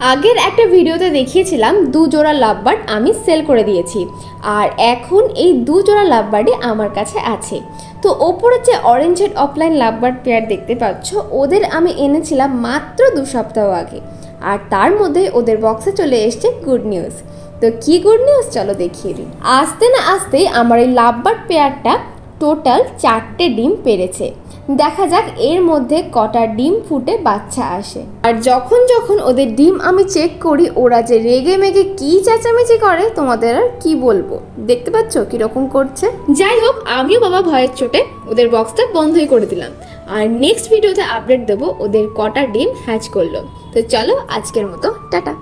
আগের একটা ভিডিওতে দেখিয়েছিলাম 2 জোড়া লাভবার্ড আমি সেল করে দিয়েছি, আর এখন এই 2 জোড়া লাভবার্ডই আমার কাছে আছে। তো ওপরে যে orange head offline lovebird pair দেখতে পাচ্ছ, ওদের আমি এনেছিলাম মাত্র 2 সপ্তাহ আগে, আর তার মধ্যে ওদের বক্সে চলে এসছে গুড নিউজ। তো কি গুড নিউজ চলো দেখিয়ে দিই। আসতে না আসতেই আমার এই লাভবার্ড পেয়ারটা টোটাল 4টে ডিম পেড়েছে। দেখা যাক এর মধ্যে কটা ডিম ফুটে বাচ্চা আসে। আর যখন যখন ওদের ডিম আমি চেক করি, ওরা যে রেগে মেগে কি চেঁচামেচি করে তোমাদের আর কি বলবো, দেখতে পাচ্ছ কিরকম করছে। যাই হোক, আমিও বাবা ভয়ের চোটে ওদের বক্সটা বন্ধই করে দিলাম, আর নেক্সট ভিডিওতে আপডেট দেবো ওদের কটা ডিম হ্যাচ করলো। তো চলো আজকের মতো টাটা।